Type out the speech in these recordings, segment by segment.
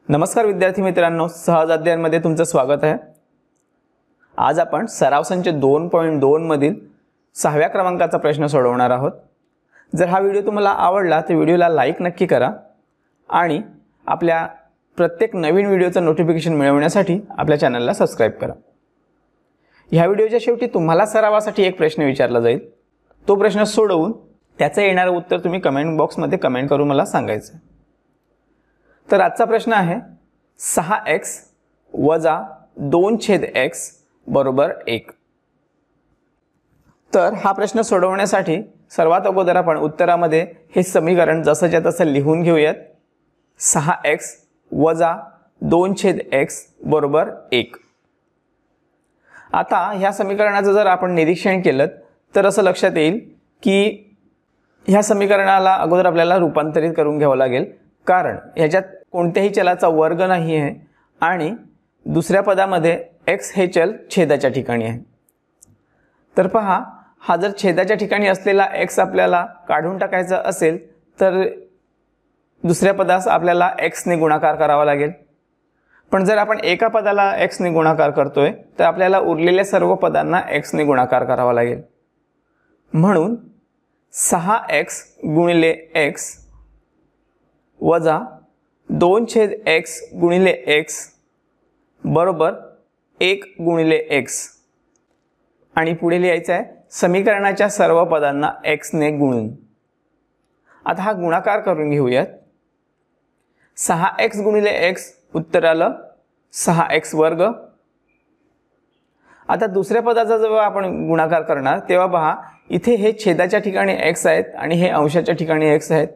नमस्कार विद्यार्थी मित्रांनो, सहज अध्ययनमध्ये तुमचं स्वागत आहे। आज आपण सराव संच 2.2 मधील 6व्या क्रमांकाचा प्रश्न सोडवणार आहोत। जर हा व्हिडिओ तुम्हाला आवडला तर व्हिडिओला लाईक नक्की करा आणि आपल्या प्रत्येक नवीन व्हिडिओचं नोटिफिकेशन मिळवण्यासाठी आपल्या चॅनलला सबस्क्राइब करा। ह्या व्हिडिओच्या शेवटी तुम्हाला सरावासाठी एक प्रश्न विचारला जाईल। तो प्रश्न सोडवून त्याचं येणारं उत्तर तुम्ही कमेंट बॉक्समध्ये कमेंट करून मला सांगायचं। तर आजचा प्रश्न आहे 6x - 2/x बरोबर 1। तर हा प्रश्न सोडवण्यासाठी सर्वात अगोदर आपण उत्तरामध्ये हे समीकरण जसंच्या तसं लिहून घेऊयात। 6x - 2/x बरोबर 1। आता ह्या समीकरणाचं जर आपण निरीक्षण केलं तर असं लक्षात येईल की ह्या समीकरणाला अगोदर आपल्याला रूपांतरित करून घ्यावं लागेल, कारण ह्याच्यात कोणत्याही चलाचा वर्ग नाही आहे आणि दुसऱ्या पदामध्ये x हे चल छेदाच्या ठिकाणी आहे। तर पहा, हा जर छेदाच्या ठिकाणी असलेला x आपल्याला काढून टाकायचा असेल तर दुसऱ्या पदास आपल्याला x ने गुणाकार करावा लागेल। पण जर आपण एका पदाला x ने गुणाकार करतोय तर आपल्याला उरलेल्या सर्व पदांना x ने गुणाकार करावा लागेल। म्हणून 6x गुणिले x वजा 2/x गुणिले x बरोबर 1 गुणिले x आणि पुढे लिहायचं आहे समीकरणाच्या सर्व पदांना x ने गुणून। आता हा गुणाकार करून घेऊयात। 6x गुणिले x उत्तर आलं 6x वर्ग। आता दुसऱ्या पदाचा जेव्हा आपण गुणाकार करणार तेव्हा पहा, इथे हे छेदाच्या ठिकाणी x आहेत आणि हे अंशाच्या ठिकाणी x आहेत।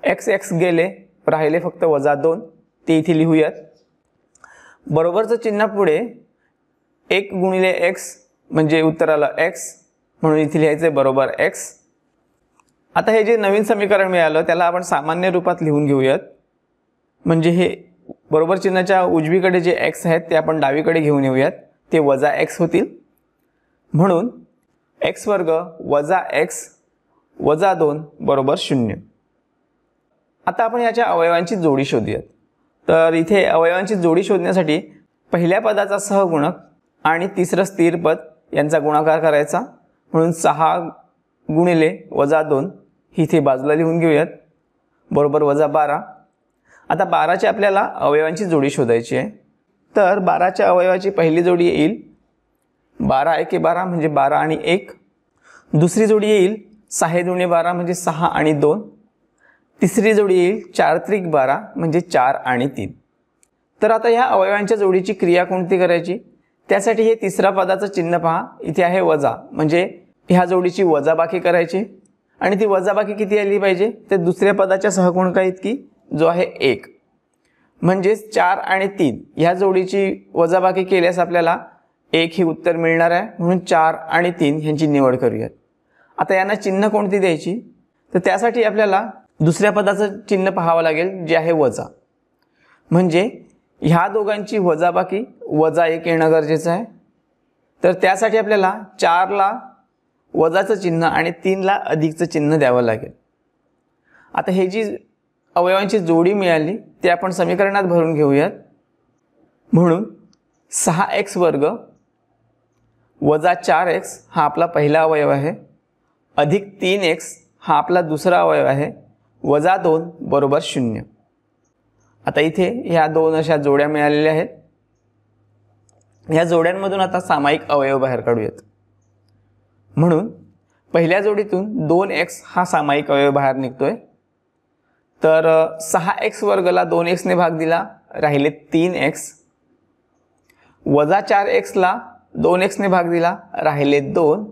x गेले, राहिले फक्त -2, ते इथे लिहूयात। बरोबरचं चिन्ह पुढे 1 गुणिले x म्हणजे उत्तर आलं x, म्हणून इथे लिहायचं बरोबर x। आता हे जे नवीन समीकरण मिळालं त्याला आपण सामान्य रूपात लिहून घेऊयात। म्हणजे हे बरोबर चिन्हाच्या उजवीकडे जे x आहेत ते आपण डावीकडे घेऊन येऊयात, ते -x होतील। म्हणून x वर्ग वजा x वजा 2 बरोबर 0। आता आपण याच्या अवयवांची जोडी शोधूयात। तर इथे अवयवांची जोडी शोधण्यासाठी पहिल्या पदाचा सहगुणक आणि तिसरं स्थिर पद यांचा गुणाकार करायचा। म्हणून 6 गुणिले -2 इथे बाजूला लिहून घेऊयात, बरोबर -12। आता 12ची आपल्याला अवयवांची जोडी शोधायची आहे। तर 12च्या अवयवाची पहिली जोडी येईल 12 × 12 म्हणजे 12 आणि 1। दुसरी जोडी येईल 6 × 12 म्हणजे 6 आणि 2। तिसरी जोडी येईल 4 × 12 म्हणजे 4 आणि 3। तर आता ह्या अवयवांच्या जोडीची क्रिया कोणती करायची, त्यासाठी हे तिसऱ्या पदाचं चिन्ह पहा, इथे आहे वजा, म्हणजे ह्या जोडीची वजाबाकी करायची। आणि ती वजाबाकी किती आली पाहिजे, तर दुसऱ्या पदाच्या सहगुणका इतकी, जो आहे 1। म्हणजेच 4 आणि 3 ह्या जोडीची वजाबाकी केल्यास आपल्याला 1 हे उत्तर मिळणार आहे। म्हणून 4 आणि 3 ह्यांची निवड करूयात। आता यांना चिन्ह कोणती द्यायची, तर त्यासाठी आपल्याला दुसऱ्या पदाचं चिन्ह पाहावं लागेल, जे आहे वजा। म्हणजे ह्या दोघांची वजाबाकी -1 येणं गरजेचं आहे। तर त्यासाठी आपल्याला 4 ला वजाचं चिन्ह आणि 3 ला अधिकचं चिन्ह द्यावं लागेल। आता हे जी अवयवांची जोडी मिळाली ते आपण समीकरणात भरून घेऊयात। म्हणून 6x वर्ग वजा 4x हा आपला पहिला अवयव आहे, अधिक 3x हा आपला दुसरा अवयव आहे, वजा 2 बरोबर 0। आता इथे ह्या दोन अशा जोड्या मिळालेल्या आहेत। ह्या जोड्यांमधून आता सामायिक अवयव बाहेर काढूयात। म्हणून पहिल्या जोडीतून 2x हा सामायिक अवयव बाहेर निघतोय। तर 6x वर्गला 2x ने भाग दिला, राहिले 3x, वजा 4x ला 2x ने भाग दिला, राहिले 2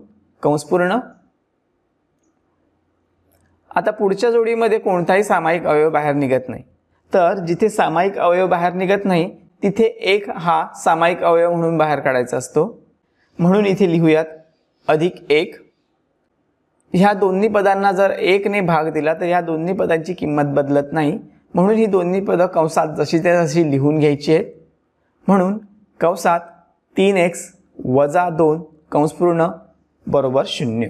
कंस पूर्ण। आता पुढच्या जोडीमध्ये कोणताही सामायिक अवयव बाहेर निघत नाही, तर जिथे सामायिक अवयव बाहेर निघत नाही तिथे 1 हा सामायिक अवयव म्हणून बाहेर काढायचा असतो। म्हणून इथे लिहूयात +1। ह्या दोन्ही पदांना जर 1 ने भाग दिला तर ह्या दोन्ही पदांची किंमत बदलत नाही, म्हणून ही दोन्ही पदं कंसात जशी त्या तशी लिहून घ्यायची आहेत। म्हणून कंसात 3x वजा 2 कंस पूर्ण बरोबर 0।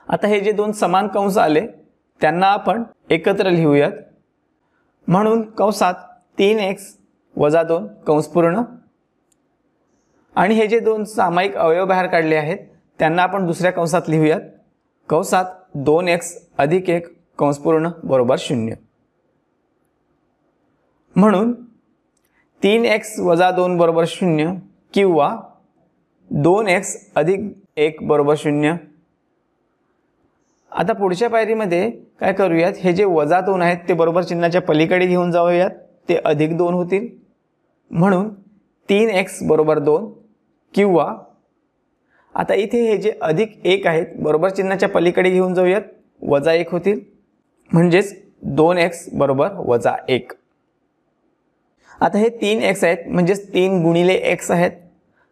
आता हे जे दोन समान कंस आले त्यांना आपण एकत्र लिहूयात। म्हणून कंसात 3x वजा 2 कंस पूर्ण, आणि हे जे दोन सामायिक अवयव बाहेर काढले आहेत त्यांना आपण दुसऱ्या कंसात लिहूयात. कंसात 2x अधिक 1 कंस पूर्ण बरोबर 0. म्हणून 3x वजा 2 बरोबर 0 किंवा 2x अधिक 1 बरोबर 0. आता पुढच्या पायरीमध्ये काय करूयात, हे जे वजा 2 आहेत ते बरोबर चिन्हाच्या पलीकडे घेऊन जाऊयात, ते अधिक 2 होतील. म्हणून 3x बरोबर 2 किंवा आता इथे हे जे अधिक 1 आहेत बरोबर चिन्हाच्या पलीकडे घेऊन जाऊयात, वजा 1 होतील. म्हणजेच 2x बरोबर वजा 1. आता हे 3x आहेत म्हणजेच 3 गुणिले x आहेत,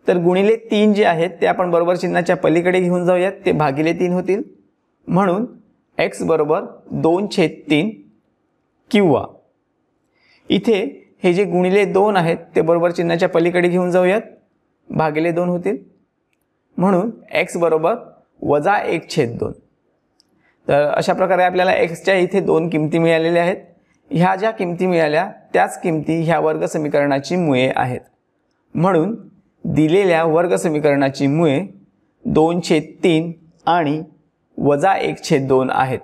तर गुणिले 3 जे आहेत ते आपण बरोबर चिन्हाच्या पलीकडे घेऊन जाऊयात, ते भागिले 3 होतील. म्हणून x बरोबर 2/3 किंवा इथे हे जे गुणिले 2 आहेत ते बरोबर चिन्हाच्या पलीकडे घेऊन जाऊयात, भागिले 2 होतील. म्हणून x बरोबर वजा 1/2. तर अशा प्रकारे आपल्याला xच्या इथे 2 किमती मिळालेल्या आहेत. ह्या ज्या किमती मिळाल्या त्याच किमती ह्या वर्ग समीकरणाची मुळे आहेत. म्हणून दिलेल्या वर्ग समीकरणाची मुळे 2/3 आणि वजा 1/2 आहेत.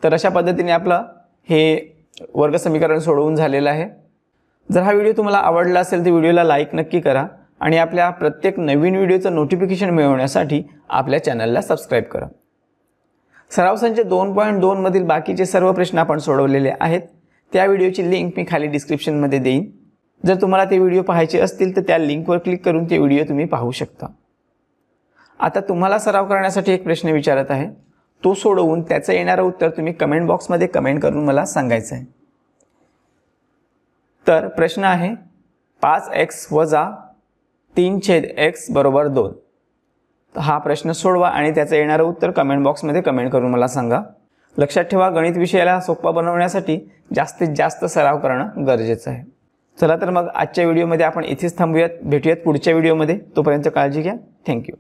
तर अशा पद्धतीने आपलं हे वर्ग समीकरण सोडवून झालेलं आहे. जर हा व्हिडिओ तुम्हाला आवडला असेल तर व्हिडिओला लाईक नक्की करा आणि आपल्या प्रत्येक नवीन व्हिडिओचं नोटिफिकेशन मिळवण्यासाठी आपल्या चॅनलला सबस्क्राईब करा. सराव संच 2.2 मधील बाकीचे सर्व प्रश्न आपण सोडवलेले आहेत. त्या व्हिडिओची लिंक मी खाली डिस्क्रिप्शनमध्ये देईन. जर तुम्हाला ते व्हिडिओ पाहायचे असतील तर त्या लिंकवर क्लिक करून ते व्हिडिओ तुम्ही पाहू शकता. आता तुम्हाला सराव करण्यासाठी एक प्रश्न विचारत आहे, तो सोडवून त्याचं येणारं उत्तर तुम्ही कमेंट बॉक्समध्ये कमेंट करून मला सांगायचं आहे. तर प्रश्न आहे 5x वजा 3/x बरोबर 2. हा प्रश्न सोडवा आणि त्याचं येणारं उत्तर कमेंट बॉक्समध्ये कमेंट करून मला सांगा. लक्षात ठेवा, गणित विषयाला सोपा बनवण्यासाठी जास्तीत जास्त सराव करणं गरजेचं आहे. चला तर मग आजच्या व्हिडिओमध्ये आपण इथेच थांबूयात. भेटूयात पुढच्या व्हिडिओमध्ये. तोपर्यंत काळजी घ्या. थँक्यू.